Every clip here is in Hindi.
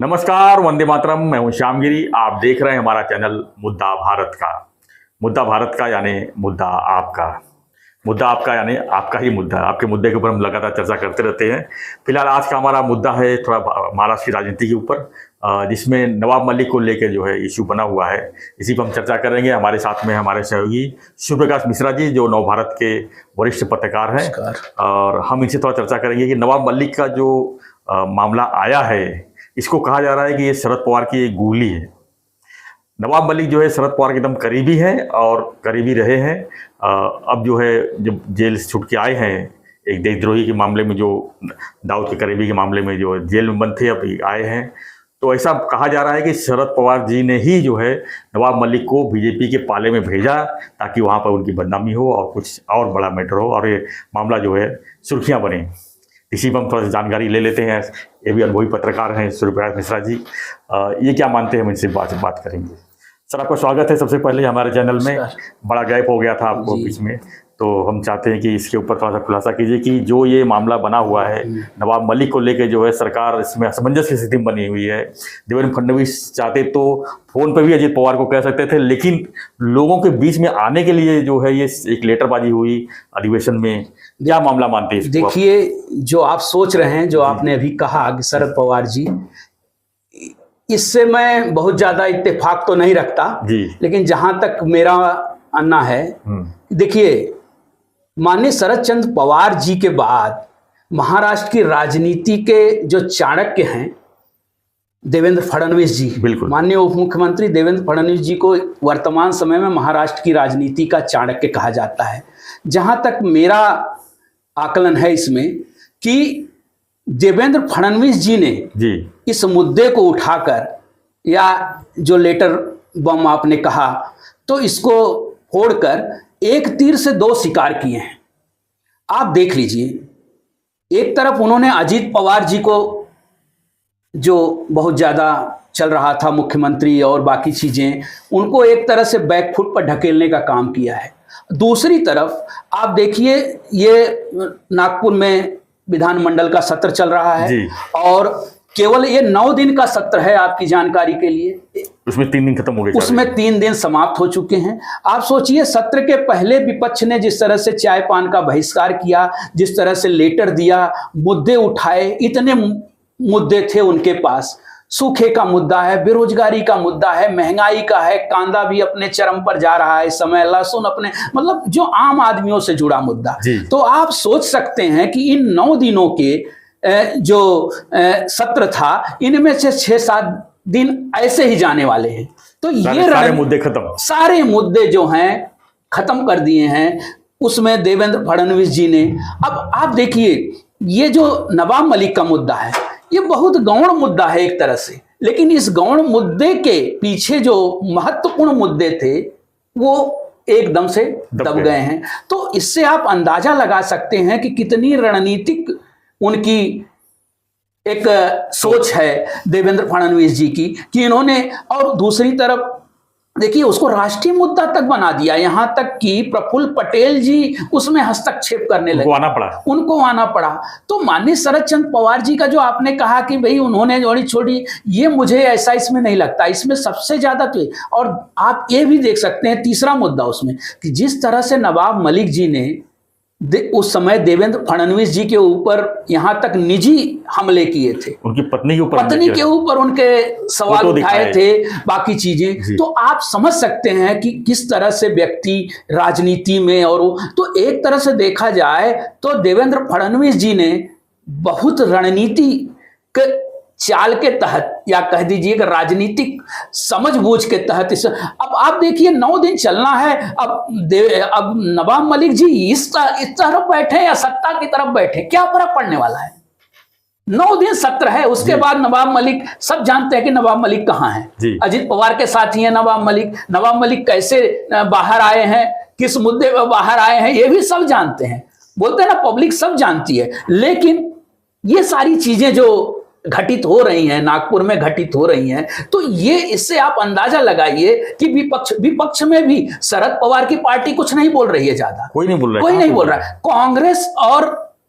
नमस्कार, वंदे मातरम। मैं हूं श्यामगिरी। आप देख रहे हैं हमारा चैनल मुद्दा भारत का। मुद्दा भारत का यानी मुद्दा आपका। मुद्दा आपका यानी आपका ही मुद्दा। आपके मुद्दे के ऊपर हम लगातार चर्चा करते रहते हैं। फिलहाल आज का हमारा मुद्दा है थोड़ा महाराष्ट्र की राजनीति के ऊपर, जिसमें नवाब मलिक को लेकर जो है इशू बना हुआ है। इसी पर हम चर्चा करेंगे। हमारे साथ में हमारे सहयोगी सूर्य प्रकाश मिश्रा जी, जो नवभारत के वरिष्ठ पत्रकार हैं, और हम इनसे थोड़ा चर्चा करेंगे कि नवाब मलिक का जो मामला आया है, इसको कहा जा रहा है कि ये शरद पवार की एक गोली है। नवाब मलिक जो है शरद पवार के एकदम करीबी हैं और करीबी रहे हैं। अब जो है जब जेल से छूट के आए हैं, एक देशद्रोही के मामले में, जो दाऊद के करीबी के मामले में जो जेल में बंद थे, अभी आए हैं, तो ऐसा कहा जा रहा है कि शरद पवार जी ने ही जो है नवाब मलिक को बीजेपी के पाले में भेजा, ताकि वहाँ पर उनकी बदनामी हो और कुछ और बड़ा मैटर हो और ये मामला जो है सुर्खियाँ बने। इसी पर हम थोड़ा सा जानकारी ले लेते हैं। ये भी अनुभवी पत्रकार हैं सूर्य प्रकाश मिश्रा जी। ये क्या मानते हैं, हम इनसे बात करेंगे। सर, आपका स्वागत है सबसे पहले हमारे चैनल में। बड़ा गैप हो गया था आपको बीच में, तो हम चाहते हैं कि इसके ऊपर थोड़ा सा खुलासा कीजिए कि जो ये मामला बना हुआ है नवाब मलिक को लेकर, जो है सरकार इसमें असमंजस की स्थिति बनी हुई है। देवेंद्र फडणवीस चाहते तो फोन पर भी अजीत पवार को कह सकते थे, लेकिन लोगों के बीच में आने के लिए जो है ये एक लेटरबाजी हुई अधिवेशन में। क्या मामला मानते हैं? देखिए, जो आप सोच रहे हैं, जो आपने अभी कहा कि शरद पवार जी, इससे मैं बहुत ज्यादा इत्तेफाक तो नहीं रखता जी, लेकिन जहां तक मेरा अन्ना है, देखिए, माननीय शरद चंद्र पवार जी के बाद महाराष्ट्र की राजनीति के जो चाणक्य हैं देवेंद्र फडणवीस जी, बिल्कुल, माननीय उप मुख्यमंत्री देवेंद्र फडणवीस जी को वर्तमान समय में महाराष्ट्र की राजनीति का चाणक्य कहा जाता है। जहां तक मेरा आकलन है इसमें कि देवेंद्र फडणवीस जी ने इस मुद्दे को उठाकर, या जो लेटर बम आपने कहा, तो इसको फोड़कर एक तीर से दो शिकार किए हैं। आप देख लीजिए, एक तरफ उन्होंने अजीत पवार जी को, जो बहुत ज्यादा चल रहा था मुख्यमंत्री और बाकी चीजें, उनको एक तरह से बैकफुट पर ढकेलने का काम किया है। दूसरी तरफ आप देखिए, ये नागपुर में विधानमंडल का सत्र चल रहा है और केवल ये 9 दिन का सत्र है, आपकी जानकारी के लिए। उसमें 3 दिन खत्म हो गए, उसमें 3 दिन समाप्त हो चुके हैं। आप सोचिए, सत्र के पहले विपक्ष ने जिस तरह से चाय पान का बहिष्कार किया, जिस तरह से लेटर दिया, मुद्दे उठाए, इतने मुद्दे थे उनके पास। सूखे का मुद्दा है, बेरोजगारी का मुद्दा है, महंगाई का है, कांदा भी अपने चरम पर जा रहा है इस समय, लहसुन अपने, मतलब जो आम आदमियों से जुड़ा मुद्दा। तो आप सोच सकते हैं कि इन 9 दिनों के जो सत्र था, इनमें से 6-7 दिन ऐसे ही जाने वाले हैं। तो ये सारे मुद्दे खत्म, सारे मुद्दे जो हैं खत्म कर दिए हैं उसमें देवेंद्र फडणवीस जी ने। अब आप देखिए, ये जो नवाब मलिक का मुद्दा है, ये बहुत गौण मुद्दा है एक तरह से, लेकिन इस गौण मुद्दे के पीछे जो महत्वपूर्ण मुद्दे थे वो एकदम से दब गए हैं। तो इससे आप अंदाजा लगा सकते हैं कि कितनी रणनीतिक उनकी एक सोच है देवेंद्र फडणवीस जी की, कि इन्होंने, और दूसरी तरफ देखिए, उसको राष्ट्रीय मुद्दा तक बना दिया, यहां तक कि प्रफुल्ल पटेल जी उसमें हस्तक्षेप करने लगे, उनको आना पड़ा। तो माननीय शरद चंद्र पवार जी का जो आपने कहा कि भाई उन्होंने जोड़ी छोड़ी, ये मुझे ऐसा इसमें नहीं लगता। इसमें सबसे ज्यादा तो, और आप ये भी देख सकते हैं तीसरा मुद्दा उसमें, कि जिस तरह से नवाब मलिक जी ने उस समय देवेंद्र फडणवीस जी के ऊपर यहां तक निजी हमले किए थे, उनकी पत्नी के ऊपर उनके सवाल उठाए थे, बाकी चीजें, तो आप समझ सकते हैं कि किस तरह से व्यक्ति राजनीति में, और तो एक तरह से देखा जाए तो देवेंद्र फडणवीस जी ने बहुत रणनीति के चाल के तहत, या कह दीजिए कि राजनीतिक समझबूझ के तहत अब आप देखिए 9 दिन चलना है। अब नवाब मलिक जी इस तरफ बैठे या सत्ता की तरफ बैठे, क्या फर्क पड़ने वाला है? 9 दिन सत्र है, उसके बाद नवाब मलिक, सब जानते हैं कि नवाब मलिक कहाँ हैं, अजीत पवार के साथ ही है नवाब मलिक कैसे बाहर आए हैं, किस मुद्दे पर बाहर आए हैं, ये भी सब जानते हैं। बोलते हैं ना, पब्लिक सब जानती है। लेकिन ये सारी चीजें जो घटित हो रही हैं, नागपुर में घटित हो रही हैं, तो ये, इससे आप अंदाजा लगाइए कि विपक्ष में भी शरद पवार की पार्टी कुछ नहीं बोल रही है, ज्यादा कोई नहीं बोल रहा है। कांग्रेस और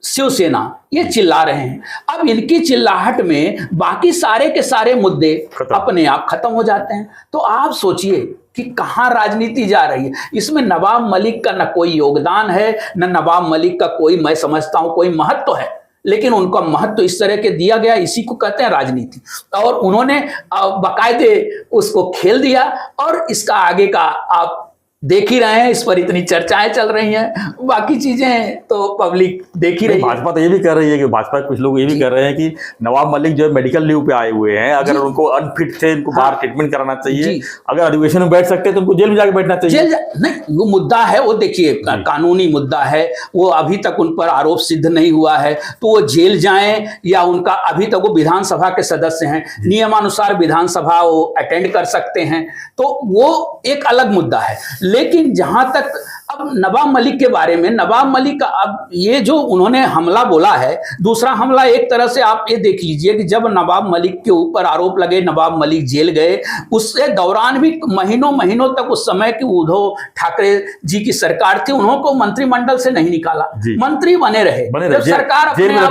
शिवसेना ये चिल्ला रहे हैं। अब इनकी चिल्लाहट में बाकी सारे के सारे मुद्दे अपने आप खत्म हो जाते हैं। तो आप सोचिए कि कहाँ राजनीति जा रही है। इसमें नवाब मलिक का न कोई योगदान है, न नवाब मलिक का कोई, मैं समझता हूं, कोई महत्व है, लेकिन उनका महत्व इस तरह के दिया गया, इसी को कहते हैं राजनीति। और उन्होंने बाकायदे उसको खेल दिया और इसका आगे का आप देख ही रहे हैं, इस पर इतनी चर्चाएं चल रही हैं, बाकी चीजें तो पब्लिक देख ही रही है। भाजपा तो ये भी कर रही है कि भाजपा के कुछ लोग ये भी कर रहे हैं कि नवाब मलिक जो है मेडिकल लीव पे आए हुए हैं, अगर उनको अनफिट थे, इनको बाहर ट्रीटमेंट कराना चाहिए, अगर अधिवेशन में बैठ सकते हैं तो उनको जेल में जाके बैठना चाहिए। नहीं, वो मुद्दा है, वो देखिए कानूनी मुद्दा है, वो अभी तक उन पर आरोप सिद्ध नहीं हुआ है, तो वो जेल जाएं या उनका, अभी तक वो विधानसभा के सदस्य हैं, नियमानुसार विधानसभा वो अटेंड कर सकते हैं, तो वो एक अलग मुद्दा है। लेकिन जहां तक अब नवाब मलिक के बारे में, नवाब मलिक का अब ये जो उन्होंने हमला बोला है, दूसरा हमला एक तरह से आप ये देख लीजिए कि जब नवाब मलिक के ऊपर आरोप लगे, नवाब मलिक जेल गए, उससे दौरान भी महीनों महीनों तक उस समय की उद्धव ठाकरे जी की सरकार थी, उनको मंत्रिमंडल से नहीं निकाला, मंत्री बने रहे। जब सरकार जेल में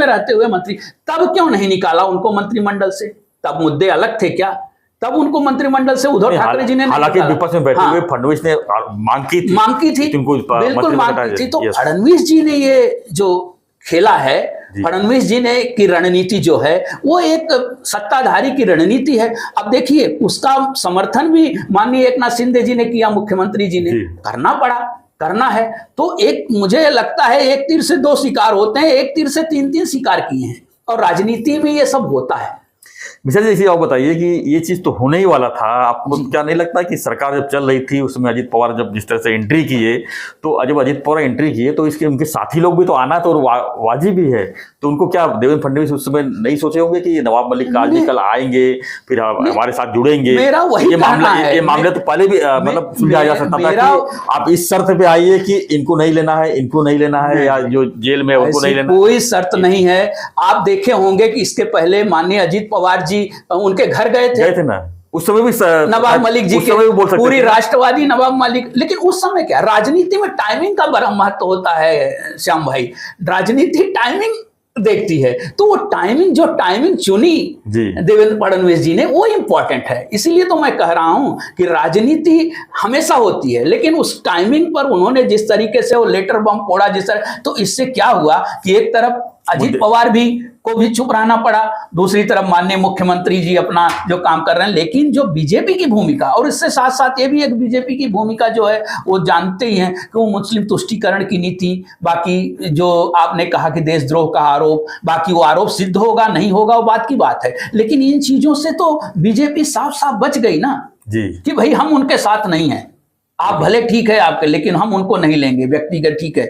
रहते हुए मंत्री, तब क्यों नहीं निकाला उनको मंत्रिमंडल से? तब मुद्दे अलग थे क्या? तब उनको मंत्रिमंडल से उद्धव ठाकरे जी ने, हालांकि विपक्ष में बैठे हुए फडणवीस ने मांग की थी, बिल्कुल मांग की थी। तो फडणवीस जी ने ये जो खेला है, फडणवीस जी ने की रणनीति जो है वो एक सत्ताधारी की रणनीति है। अब देखिए उसका समर्थन भी माननीय एकनाथ शिंदे जी ने किया, मुख्यमंत्री जी ने, करना पड़ा, करना है। तो एक मुझे लगता है एक तीर से दो शिकार होते हैं, एक तीर से तीन तीन शिकार किए हैं, और राजनीति में ये सब होता है। मिश्रा जी, इसी आप बताइए कि ये चीज तो होने ही वाला था, आपको क्या नहीं लगता कि सरकार जब चल रही थी उसमें अजीत पवार जब जिस तरह से एंट्री किए, तो जब अजीत पवार एंट्री किए तो इसके उनके साथी लोग भी तो आना तो वाजिब ही है, तो उनको क्या देवेंद्र फडणवीस उस समय नहीं सोचे होंगे कि नवाब मलिक आज भी कल आएंगे, फिर हमारे साथ जुड़ेंगे? मेरा वही ये मामला तो पहले भी मतलब सुलझाया जा सकता था कि आप इस शर्त पे आइए कि इनको नहीं लेना है, इनको नहीं लेना है, या जो जेल में उनको नहीं लेना। कोई शर्त नहीं है। आप देखे होंगे कि इसके पहले माननीय अजीत पवार जी उनके घर गए थे ना, उस समय भी नवाब मलिक जी के, पूरी राष्ट्रवादी नवाब मलिक। लेकिन उस समय क्या, राजनीति में टाइमिंग का बड़ा महत्व होता है श्याम भाई, राजनीति टाइमिंग देखती है, तो वो टाइमिंग चुनी देवेंद्र फडणवीस जी ने, वो इंपॉर्टेंट है। इसीलिए तो मैं कह रहा हूं कि राजनीति हमेशा होती है, लेकिन उस टाइमिंग पर उन्होंने जिस तरीके से वो लेटर बम फोड़ा, जिस तरह, तो इससे क्या हुआ कि एक तरफ अजीत पवार को भी चुप रहना पड़ा, दूसरी तरफ माननीय मुख्यमंत्री जी अपना जो काम कर रहे हैं। लेकिन जो बीजेपी की भूमिका, और इससे साथ साथ ये भी एक बीजेपी की भूमिका जो है, वो जानते ही हैं कि वो मुस्लिम तुष्टीकरण की नीति, बाकी जो आपने कहा कि देशद्रोह का आरोप, बाकी वो आरोप सिद्ध होगा नहीं होगा वो बात की बात है, लेकिन इन चीजों से तो बीजेपी साफ साफ बच गई ना जी, कि भाई हम उनके साथ नहीं हैं, आप भले ठीक है आपके, लेकिन हम उनको नहीं लेंगे व्यक्तिगत, ठीक है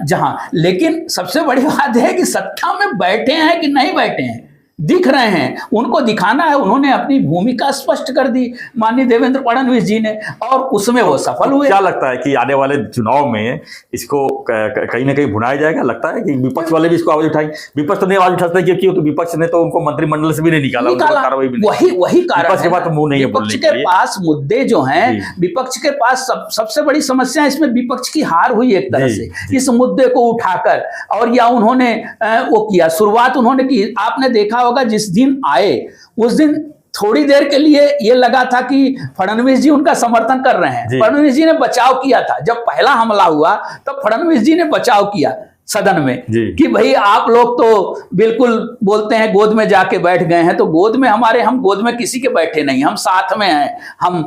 जहां। लेकिन सबसे बड़ी बात है कि सत्ता में बैठे हैं कि नहीं बैठे हैं, दिख रहे हैं, उनको दिखाना है। उन्होंने अपनी भूमिका स्पष्ट कर दी माननीय देवेंद्र फडणवीस जी ने, और उसमें वो सफल हुए। क्या लगता है कि आने वाले चुनाव में इसको कहीं ना कहीं भुनाया जाएगा? लगता है कि विपक्ष वाले भी इसको आवाज उठाएंगे? विपक्ष तो नहीं आवाज उठाते, क्योंकि तो विपक्ष ने तो उनको मंत्रिमंडल से भी नहीं निकाला, कार्रवाई भी नहीं। वही कारण विपक्ष के पास तो मुंह नहीं है विपक्ष के पास मुद्दे जो हैं, विपक्ष के पास सबसे बड़ी समस्या इसमें विपक्ष की हार हुई एक तरह से, इस मुद्दे को उठाकर। और या उन्होंने वो किया, शुरुआत उन्होंने की, आपने देखा होगा जिस दिन आए उस दिन थोड़ी देर के लिए ये लगा था कि फडणवीस जी उनका समर्थन कर रहे हैं, फडणवीस जी ने बचाव किया था। जब पहला हमला हुआ तब फडणवीस जी ने बचाव किया सदन में कि भाई आप लोग तो बिल्कुल बोलते हैं गोद में जाके बैठ गए हैं, तो गोद में हम गोद में किसी के बैठे नहीं, हम साथ में हैं, हम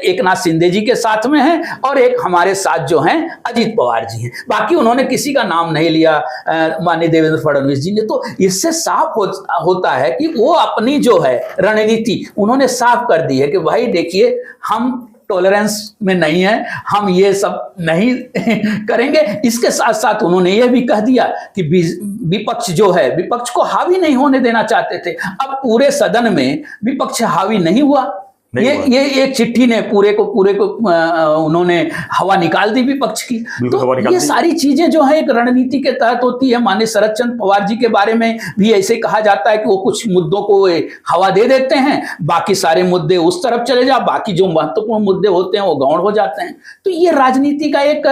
एकनाथ शिंदे जी के साथ में हैं, और एक हमारे साथ जो हैं अजीत पवार जी हैं। बाकी उन्होंने किसी का नाम नहीं लिया माननीय देवेंद्र फडणवीस जी ने। तो इससे साफ होता है कि वो अपनी जो है रणनीति उन्होंने साफ कर दी है कि भाई देखिए हम टॉलरेंस में नहीं है, हम ये सब नहीं करेंगे। इसके साथ साथ उन्होंने ये भी कह दिया कि विपक्ष जो है, विपक्ष को हावी नहीं होने देना चाहते थे। अब पूरे सदन में विपक्ष हावी नहीं हुआ, ये एक चिट्ठी ने पूरे को उन्होंने हवा निकाल दी विपक्ष की। तो ये सारी चीजें जो है एक रणनीति के तहत होती है। माननीय शरद चंद्र पवार जी के बारे में भी ऐसे कहा जाता है कि वो कुछ मुद्दों को हवा दे देते हैं, बाकी सारे मुद्दे उस तरफ चले जा, बाकी जो महत्वपूर्ण मुद्दे होते हैं वो गौण हो जाते हैं। तो ये राजनीति का एक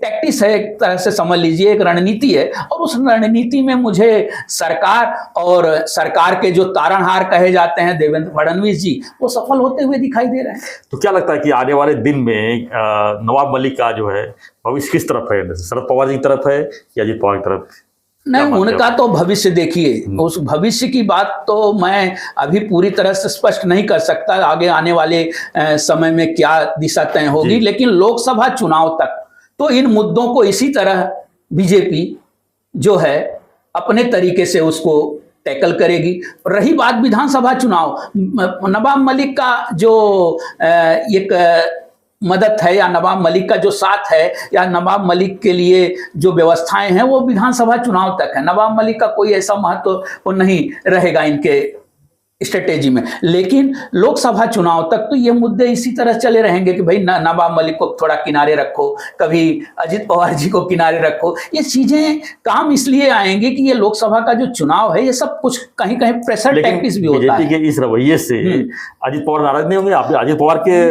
टैक्टिस है, एक तरह से समझ लीजिए, एक रणनीति है। और उस रणनीति में मुझे सरकार और सरकार के जो तारणहार कहे जाते हैं देवेंद्र फडणवीस जी, वो सफल होते हुए दिखाई दे रहे हैं। तो क्या लगता है कि आने वाले दिन में नवाब मलिक का जो है भविष्य किस तरफ है, शरद पवार जी की तरफ है या अजित पवार की तरफ? नहीं, उनका तो भविष्य देखिए, उस भविष्य की बात तो मैं अभी पूरी तरह से स्पष्ट नहीं कर सकता, आगे आने वाले समय में क्या दिशा तय होगी। लेकिन लोकसभा चुनाव तक तो इन मुद्दों को इसी तरह बीजेपी जो है अपने तरीके से उसको टैकल करेगी। रही बात विधानसभा चुनाव, नवाब मलिक का जो एक मदद है या नवाब मलिक का जो साथ है या नवाब मलिक के लिए जो व्यवस्थाएं हैं वो विधानसभा चुनाव तक है। नवाब मलिक का कोई ऐसा महत्व नहीं रहेगा इनके स्ट्रेटेजी में। लेकिन लोकसभा चुनाव तक तो ये मुद्दे इसी तरह चले रहेंगे कि भाई नवाब मलिक को थोड़ा किनारे रखो, कभी अजित पवार जी को किनारे रखो। ये चीजें काम इसलिए आएंगी कि ये लोकसभा का जो चुनाव है ये सब कुछ कहीं कहीं प्रेशर टैक्टिस भी होता है। बीजेपी के इस रवैये से अजित पवार नाराज नहीं होंगे? आप अजित पवार के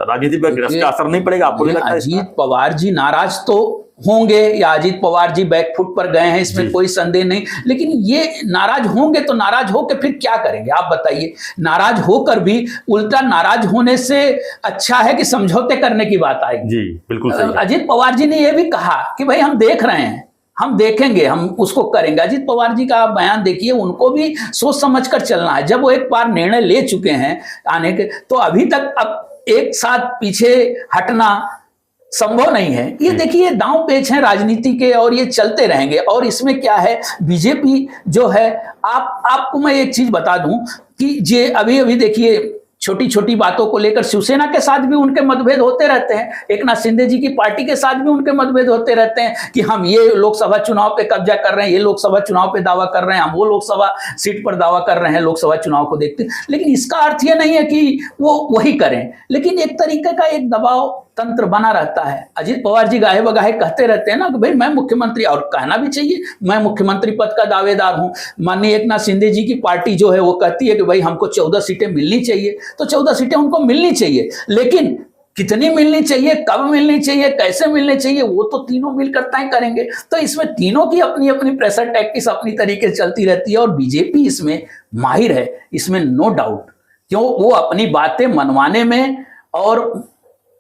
राजनीति पर असर नहीं पड़ेगा आपको लगता है? अजित पवार जी नाराज तो होंगे या अजित पवार जी बैकफुट पर गए हैं, इसमें कोई संदेह नहीं। लेकिन ये नाराज होंगे तो नाराज होकर फिर क्या करेंगे आप बताइए? नाराज होकर भी उल्टा नाराज होने से अच्छा है कि समझौते करने की बात आएगी। जी बिल्कुल सही। अजित पवार जी ने यह भी कहा कि भाई हम देख रहे हैं, हम देखेंगे, हम उसको करेंगे। अजित पवार जी का बयान देखिए, उनको भी सोच समझ कर चलना है। जब वो एक बार निर्णय ले चुके हैं आने के, तो अभी तक अब एक साथ पीछे हटना संभव नहीं है। ये देखिए दांव पेच हैं राजनीति के और ये चलते रहेंगे। और इसमें क्या है, बीजेपी जो है, आपको मैं एक चीज बता दूं कि जे अभी देखिए छोटी छोटी बातों को लेकर शिवसेना के साथ भी उनके मतभेद होते रहते हैं, एकनाथ शिंदे जी की पार्टी के साथ भी उनके मतभेद होते रहते हैं कि हम ये लोकसभा चुनाव पे कब्जा कर रहे हैं, ये लोकसभा चुनाव पे दावा कर रहे हैं, हम वो लोकसभा सीट पर दावा कर रहे हैं लोकसभा चुनाव को देखते हैं। लेकिन इसका अर्थ ये नहीं है कि वो वही करें, लेकिन एक तरीके का एक दबाव तंत्र बना रहता है। अजित पवार जी गाहे बगाहे कहते रहते हैं ना कि भाई मैं मुख्यमंत्री, और कहना भी चाहिए, मैं मुख्यमंत्री पद का दावेदार हूं। माननीय एकनाथ शिंदे जी की पार्टी जो है वो कहती है कि भाई हमको 14 सीटें मिलनी चाहिए, तो 14 सीटें उनको मिलनी चाहिए। लेकिन कितनी मिलनी चाहिए, कब मिलनी चाहिए, कैसे मिलनी चाहिए, वो तो तीनों मिलकर तय करेंगे। तो इसमें तीनों की अपनी अपनी प्रेशर टैक्टिस अपनी तरीके से चलती रहती है और बीजेपी इसमें माहिर है, इसमें नो डाउट। क्यों? वो अपनी बातें मनवाने में और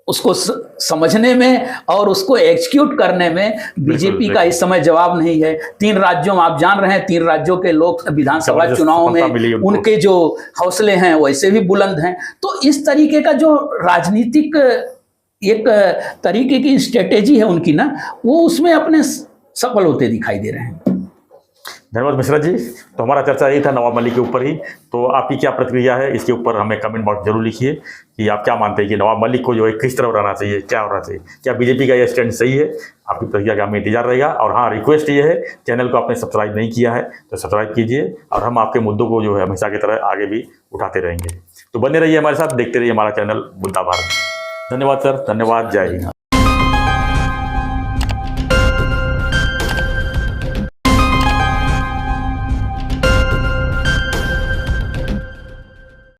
उसको समझने में और उसको एग्जीक्यूट करने में बीजेपी का इस समय जवाब नहीं है। 3 राज्यों में आप जान रहे हैं, 3 राज्यों के लोग विधानसभा चुनाव में उनके जो हौसले हैं वैसे भी बुलंद हैं। तो इस तरीके का जो राजनीतिक एक तरीके की स्ट्रेटेजी है उनकी ना, वो उसमें अपने सफल होते दिखाई दे रहे हैं। धन्यवाद मिश्रा जी। तो हमारा चर्चा यही था नवाब मलिक के ऊपर ही। तो आपकी क्या प्रतिक्रिया है इसके ऊपर हमें कमेंट बॉक्स जरूर लिखिए कि आप क्या मानते हैं कि नवाब मलिक को जो है किस तरह रहना चाहिए, क्या होना चाहिए, क्या बीजेपी का ये स्टैंड सही है? आपकी प्रतिक्रिया का हमें इंतजार रहेगा। और हाँ, रिक्वेस्ट ये है, चैनल को आपने सब्सक्राइब नहीं किया है तो सब्सक्राइब कीजिए और हम आपके मुद्दों को जो है हमेशा की तरह आगे भी उठाते रहेंगे। तो बने रहिए हमारे साथ, देखते रहिए हमारा चैनल मुद्दा भारत। धन्यवाद सर, धन्यवाद, जय हिंद।